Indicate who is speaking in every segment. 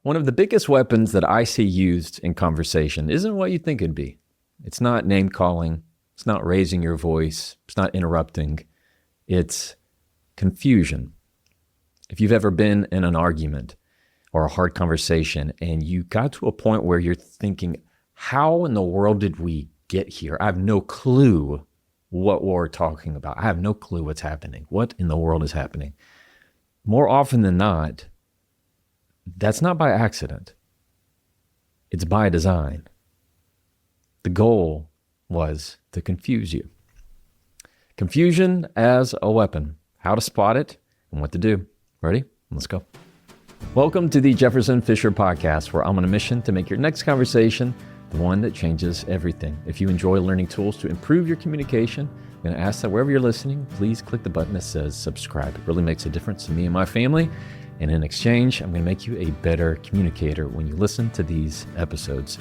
Speaker 1: One of the biggest weapons that I see used in conversation isn't what you think it'd be. It's not name calling. It's not raising your voice. It's not interrupting. It's confusion. If you've ever been in an argument or a hard conversation and you got to a point where you're thinking, how in the world did we get here? I have no clue what we're talking about. I have no clue what's happening. What in the world is happening? More often than not, that's not by accident. It's by design. The goal was to confuse you. Confusion as a weapon. How to spot it and what to do. Ready? Let's go. Welcome to the Jefferson Fisher podcast, where I'm on a mission to make your next conversation the one that changes everything. If you enjoy learning tools to improve your communication, I'm going to ask that wherever you're listening, please click the button that says subscribe. It really makes a difference to me and my family. And in exchange, I'm going to make you a better communicator when you listen to these episodes.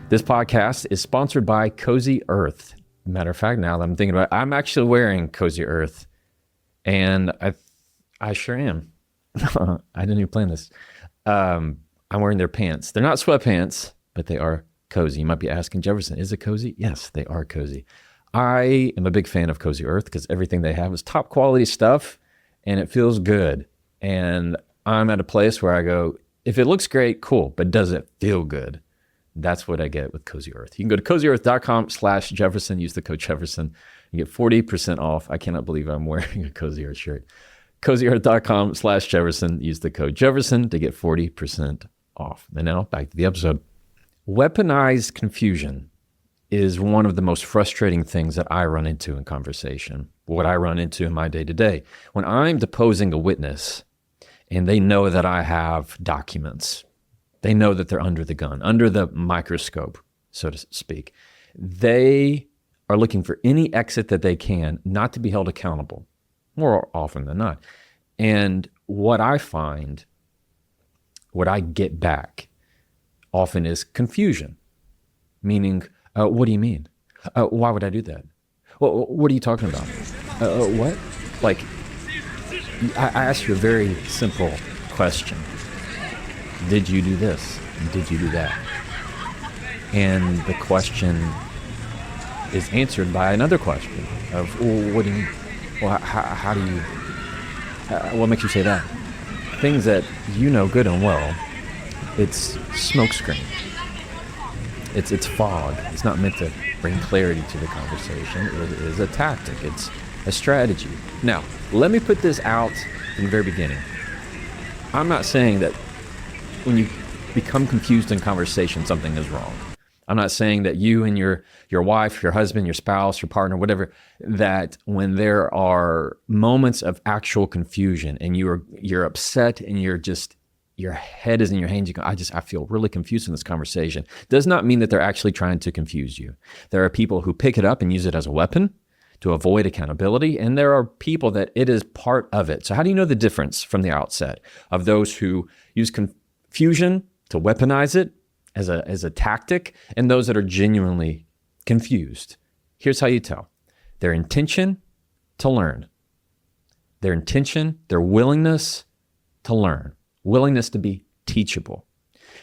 Speaker 1: This podcast is sponsored by Cozy Earth. Matter of fact, now that I'm thinking about it, I'm actually wearing Cozy Earth. And I sure am. I didn't even plan this. I'm wearing their pants. They're not sweatpants, but they are cozy. You might be asking, Jefferson, is it cozy? Yes, they are cozy. I am a big fan of Cozy Earth because everything they have is top quality stuff and it feels good. And I'm at a place where I go, if it looks great, cool, but does it feel good? That's what I get with Cozy Earth. You can go to cozyearth.com/Jefferson, use the code Jefferson. You get 40% off. I cannot believe I'm wearing a Cozy Earth shirt. cozyearth.com/Jefferson, use the code Jefferson to get 40% off. And now back to the episode. Weaponized confusion is one of the most frustrating things that I run into in conversation. What I run into in my day-to-day. When I'm deposing a witness and they know that I have documents, they know that they're under the gun, under the microscope, so to speak. They are looking for any exit that they can not to be held accountable, more often than not. And what I find, what I get back often is confusion, meaning, what do you mean? Why would I do that? Well, what are you talking about? What? Like, I asked you a very simple question. Did you do this? Did you do that? And the question is answered by another question of, well, what do you mean? Well, how do you, what makes you say that? Things that you know good and well, it's smokescreen. It's fog. It's not meant to bring clarity to the conversation. It is a tactic. It's a strategy. Now, let me put this out from the very beginning. I'm not saying that when you become confused in conversation, something is wrong. I'm not saying that you and your wife, your husband, your spouse, your partner, whatever, that when there are moments of actual confusion and you're upset and your head is in your hands, you go, I feel really confused in this conversation, does not mean that they're actually trying to confuse you. There are people who pick it up and use it as a weapon to avoid accountability, and there are people that it is part of it. So how do you know the difference from the outset of those who use confusion to weaponize it as a tactic and those that are genuinely confused? Here's how you tell. Their intention to learn. Their intention, their willingness to learn. Willingness to be teachable.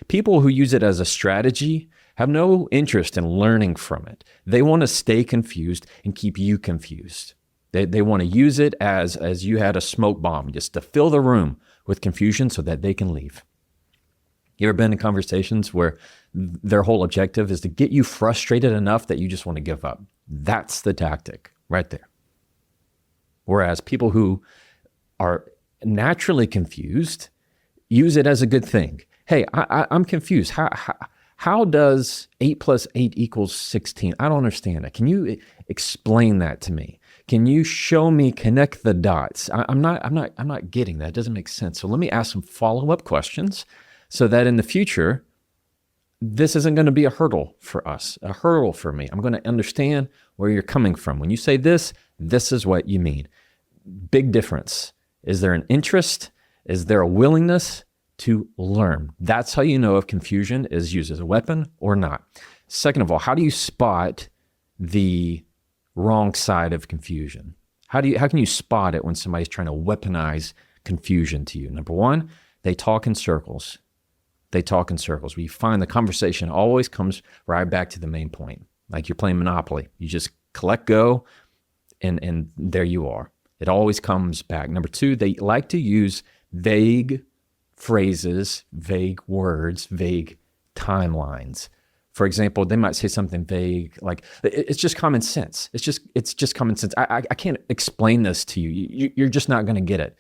Speaker 1: People who use it as a strategy have no interest in learning from it. They want to stay confused and keep you confused. They want to use it as you had a smoke bomb, just to fill the room with confusion so that they can leave. You ever been in conversations where their whole objective is to get you frustrated enough that you just want to give up? That's the tactic right there. Whereas people who are naturally confused use it as a good thing. Hey, I'm confused. How does 8 + 8 = 16? I don't understand that. Can you explain that to me? Can you show me, connect the dots? I'm not getting that. It doesn't make sense. So let me ask some follow-up questions so that in the future, this isn't going to be a hurdle for us, a hurdle for me. I'm going to understand where you're coming from. When you say this is what you mean. Big difference. Is there an interest? Is there a willingness to learn? That's how you know if confusion is used as a weapon or not. Second of all, how do you spot the wrong side of confusion? How can you spot it when somebody's trying to weaponize confusion to you? Number one, they talk in circles. they talk in circles. We find the conversation always comes right back to the main point. Like you're playing Monopoly. You just collect go, and there you are. It always comes back. Number two, they like to use vague phrases, vague words, vague timelines. For example, they might say something vague, like, it's just common sense. It's just common sense. I can't explain this to you. You're just not going to get it.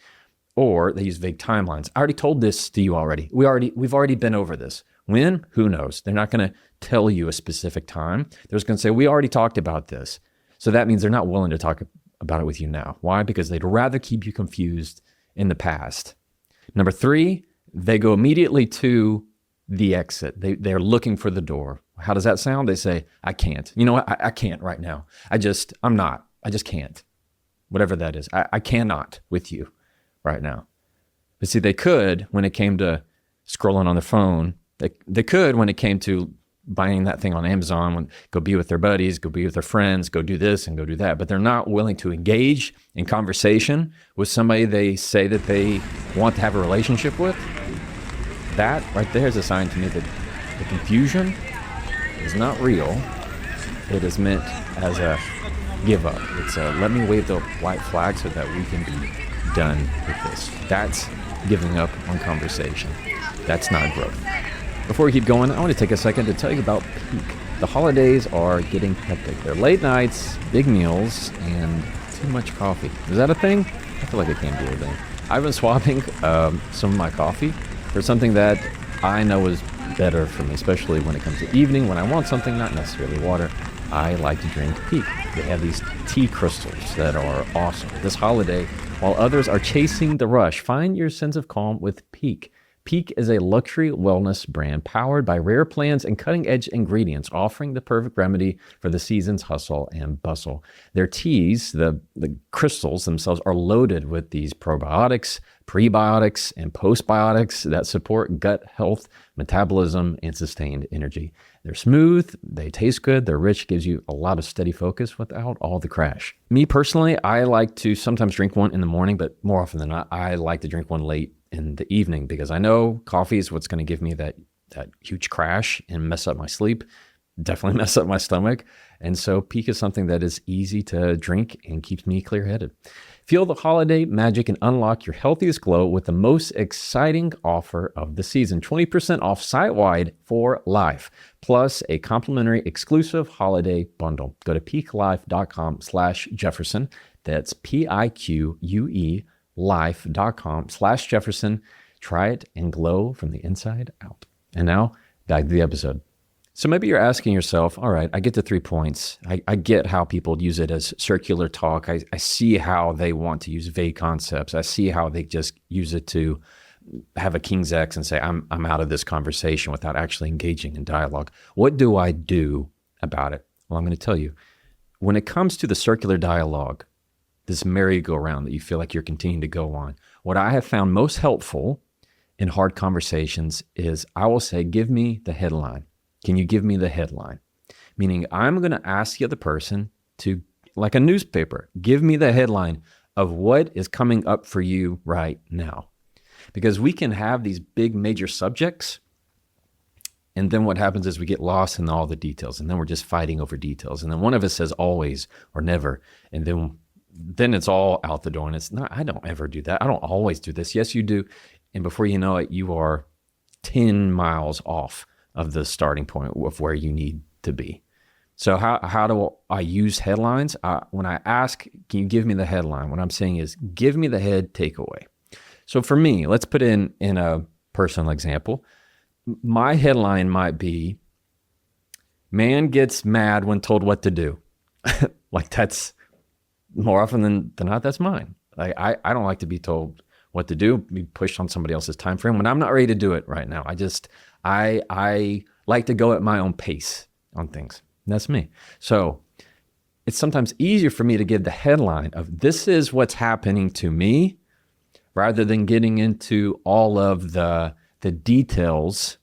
Speaker 1: Or they use vague timelines. I already told this to you already. We've already been over this. When? Who knows? They're not going to tell you a specific time. They're just going to say, we already talked about this. So that means they're not willing to talk about it with you now. Why? Because they'd rather keep you confused in the past. Number three, they go immediately to the exit. They're looking for the door. How does that sound? They say, I can't. You know what? I can't right now. I just can't. Whatever that is. I cannot with you right now. But see, they could when it came to scrolling on their phone. They could when it came to buying that thing on Amazon, go be with their buddies, go be with their friends, go do this and go do that. But they're not willing to engage in conversation with somebody they say that they want to have a relationship with. That right there is a sign to me that the confusion is not real. It is meant as a give up. It's a let me wave the white flag so that we can be done with this. That's giving up on conversation. That's not growth. Before we keep going, I want to take a second to tell you about peak. The holidays are getting hectic. They're late nights, big meals, and too much coffee. Is that a thing? I feel like it can be a thing. I've been swapping some of my coffee for something that I know is better for me, especially when it comes to evening, when I want something, not necessarily water. I like to drink Peak. They have these tea crystals that are awesome. This holiday, while others are chasing the rush, find your sense of calm with Peak. Peak is a luxury wellness brand powered by rare plants and cutting-edge ingredients, offering the perfect remedy for the season's hustle and bustle. Their teas, the crystals themselves, are loaded with these probiotics, prebiotics, and postbiotics that support gut health, metabolism, and sustained energy. They're smooth, they taste good, they're rich, gives you a lot of steady focus without all the crash. Me personally, I like to sometimes drink one in the morning, but more often than not, I like to drink one late in the evening because I know coffee is what's going to give me that huge crash and mess up my sleep, definitely mess up my stomach. And so Peak is something that is easy to drink and keeps me clear-headed. Feel the holiday magic and unlock your healthiest glow with the most exciting offer of the season. 20% off site-wide for life, plus a complimentary exclusive holiday bundle. Go to peaklife.com/Jefferson. That's PIQUE life.com/Jefferson. Try it and glow from the inside out. And now back to the episode. So maybe you're asking yourself, all right, I get the 3 points. I get how people use it as circular talk. I see how they want to use vague concepts. I see how they just use it to have a King's X and say, I'm out of this conversation without actually engaging in dialogue. What do I do about it? Well, I'm going to tell you. When it comes to the circular dialogue, this merry-go-round that you feel like you're continuing to go on, what I have found most helpful in hard conversations is I will say, give me the headline. Can you give me the headline? Meaning I'm going to ask the other person to, like a newspaper, give me the headline of what is coming up for you right now. Because we can have these big major subjects, and then what happens is we get lost in all the details, and then we're just fighting over details. And then one of us says always or never, and then it's all out the door. And it's not, I don't ever do that. I don't always do this. Yes, you do. And before you know it, you are 10 miles off of the starting point of where you need to be. So how do I use headlines? When I ask, can you give me the headline? What I'm saying is, give me the head takeaway. So for me, let's put in a personal example. My headline might be, man gets mad when told what to do. Like that's more often than not, that's mine. Like I don't like to be told what to do, be pushed on somebody else's time frame when I'm not ready to do it right now. I like to go at my own pace on things. That's me. So it's sometimes easier for me to give the headline of this is what's happening to me rather than getting into all of the details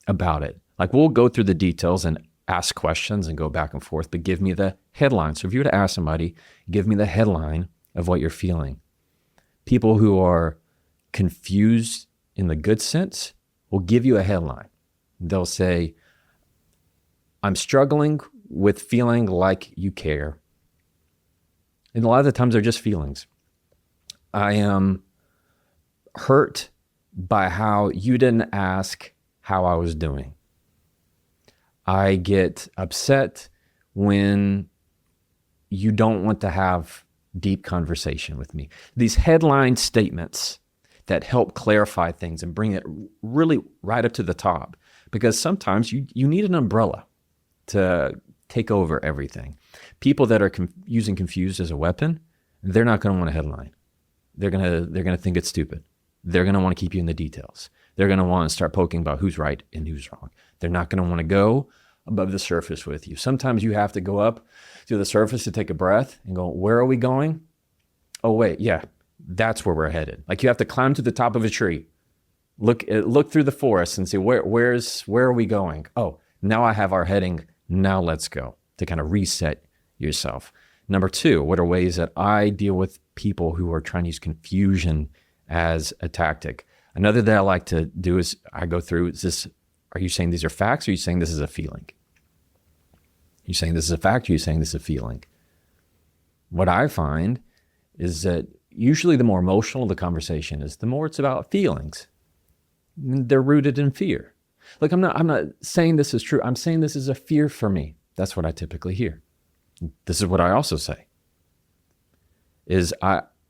Speaker 1: about it. Like we'll go through the details and ask questions and go back and forth, but give me the headline. So if you were to ask somebody, give me the headline of what you're feeling. People who are confused in the good sense will give you a headline. They'll say, I'm struggling with feeling like you care. And a lot of the times they're just feelings. I am hurt by how you didn't ask how I was doing. I get upset when you don't want to have deep conversation with me. These headline statements that help clarify things and bring it really right up to the top, because sometimes you need an umbrella to take over everything. People that are using confused as a weapon, they're not going to want a headline. They're going to think it's stupid. They're going to want to keep you in the details. They're going to want to start poking about who's right and who's wrong. They're not going to want to go above the surface with you. Sometimes you have to go up to the surface to take a breath and go, where are we going? Oh, wait, yeah, that's where we're headed. Like you have to climb to the top of a tree, look through the forest and see where are we going? Oh, now I have our heading. Now let's go, to kind of reset yourself. Number two, what are ways that I deal with people who are trying to use confusion as a tactic? Another that I like to do is I go through, are you saying these are facts, or are you saying this is a feeling? Are you saying this is a fact, or are you saying this is a feeling? What I find is that usually the more emotional the conversation is, the more it's about feelings. They're rooted in fear. Look, I'm not saying this is true. I'm saying this is a fear for me. That's what I typically hear. This is what I also say. Is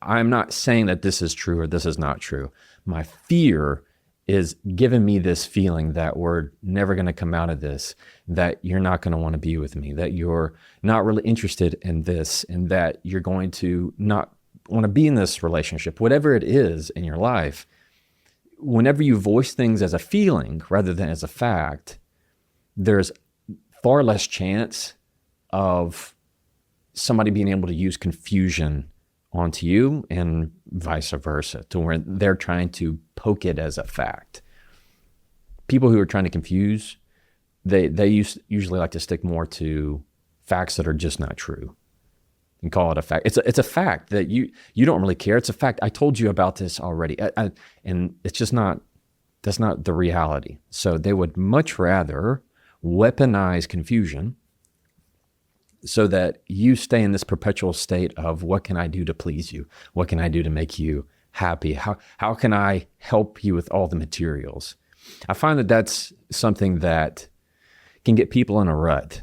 Speaker 1: I'm not saying that this is true or this is not true. My fear is giving me this feeling that we're never going to come out of this, that you're not going to want to be with me, that you're not really interested in this, and that you're going to not want to be in this relationship, whatever it is in your life. Whenever you voice things as a feeling rather than as a fact, there's far less chance of somebody being able to use confusion onto you and vice versa, to where they're trying to poke it as a fact. People who are trying to confuse, they usually like to stick more to facts that are just not true and call it a fact. It's a fact that you don't really care. It's a fact. I told you about this already. And it's just not, that's not the reality. So they would much rather weaponize confusion so that you stay in this perpetual state of, what can I do to please you? What can I do to make you happy? How can I help you with all the materials? I find that that's something that can get people in a rut.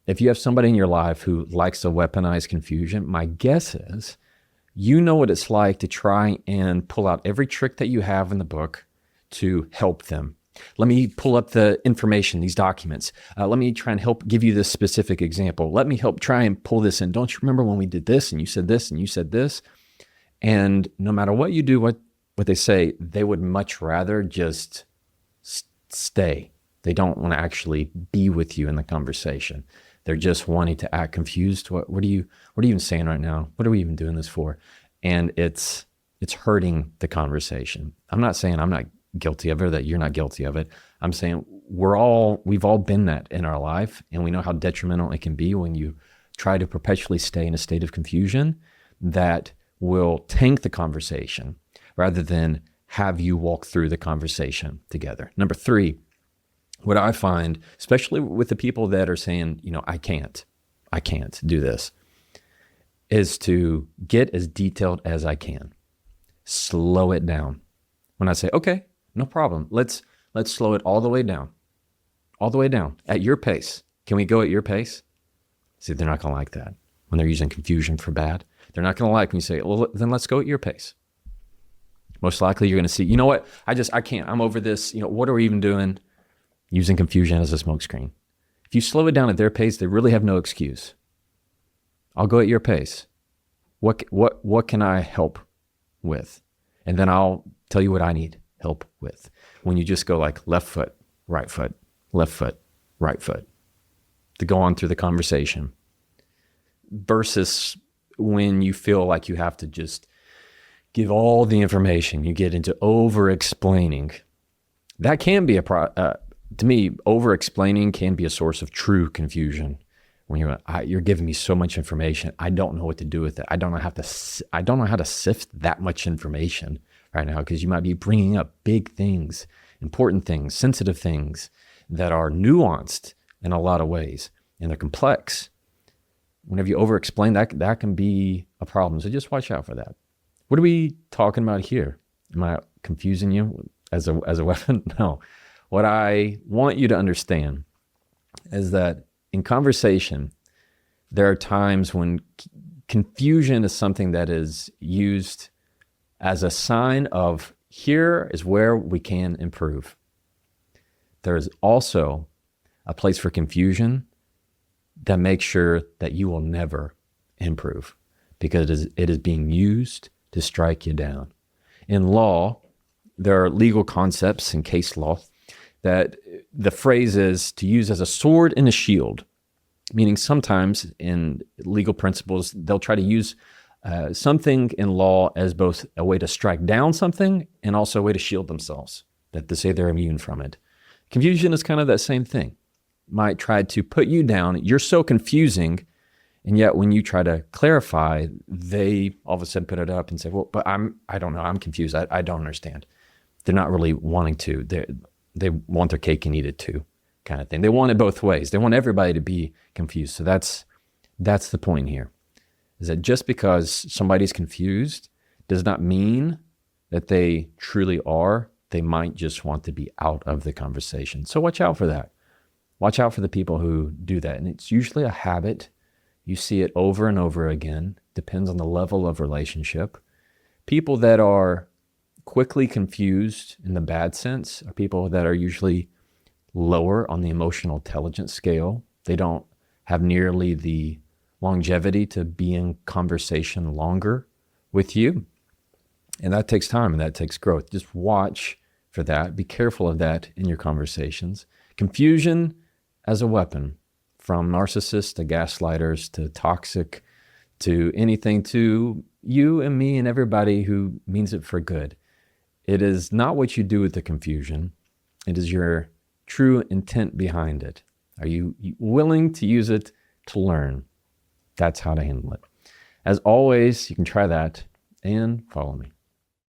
Speaker 1: If you have somebody in your life who likes to weaponize confusion, my guess is you know what it's like to try and pull out every trick that you have in the book to help them. Let me pull up the information, these documents. Let me try and help give you this specific example. Let me help try and pull this in. Don't you remember when we did this and you said this and you said this? And no matter what you do, what they say, they would much rather just stay. They don't want to actually be with you in the conversation. They're just wanting to act confused. What are you even saying right now? What are we even doing this for? And it's hurting the conversation. I'm not saying I'm not guilty of it, that you're not guilty of it. I'm saying we've all been that in our life, and we know how detrimental it can be when you try to perpetually stay in a state of confusion that will tank the conversation rather than have you walk through the conversation together. Number three, what I find, especially with the people that are saying, I can't do this, is to get as detailed as I can. Slow it down. When I say, okay, no problem. Let's slow it all the way down at your pace. Can we go at your pace? See, they're not going to like that when they're using confusion for bad. They're not going to like when you say, well, then let's go at your pace. Most likely you're going to see, you know what? I can't. I'm over this. What are we even doing? Using confusion as a smokescreen. If you slow it down at their pace, they really have no excuse. I'll go at your pace. What can I help with? And then I'll tell you what I need help with. When you just go like left foot, right foot, left foot, right foot, to go on through the conversation, versus when you feel like you have to just give all the information, you get into over-explaining. That can be to me, over-explaining can be a source of true confusion. When you're giving me so much information, I don't know what to do with it. I don't know how to sift that much information right now, because you might be bringing up big things important things, sensitive things that are nuanced in a lot of ways, and they're complex. Whenever you over-explain, that can be a problem. So just watch out for that. What are we talking about here? Am I confusing you as a weapon? No. What I want you to understand is that in conversation, there are times when confusion is something that is used as a sign of here is where we can improve. There is also a place for confusion that makes sure that you will never improve because it is being used to strike you down. In law, there are legal concepts in case law that the phrase is to use as a sword and a shield, meaning sometimes in legal principles, they'll try to use something in law as both a way to strike down something and also a way to shield themselves, that to say they're immune from it. Confusion is kind of that same thing. Might try to put you down. You're so confusing, and yet when you try to clarify, they all of a sudden put it up and say, well, but I don't know, I'm confused. I don't understand. They're not really wanting to. They want their cake and eat it too, kind of thing. They want it both ways. They want everybody to be confused. So that's the point here, is that just because somebody's confused does not mean that they truly are. They might just want to be out of the conversation. So watch out for that. Watch out for the people who do that. And it's usually a habit. You see it over and over again. Depends on the level of relationship. People that are quickly confused in the bad sense are people that are usually lower on the emotional intelligence scale. They don't have nearly the longevity to be in conversation longer with you. And that takes time and that takes growth. Just watch for that. Be careful of that in your conversations. Confusion as a weapon, from narcissists to gaslighters to toxic to anything, to you and me and everybody who means it for good. It is not what you do with the confusion. It is your true intent behind it. Are you willing to use it to learn? That's how to handle it. As always, you can try that and follow me.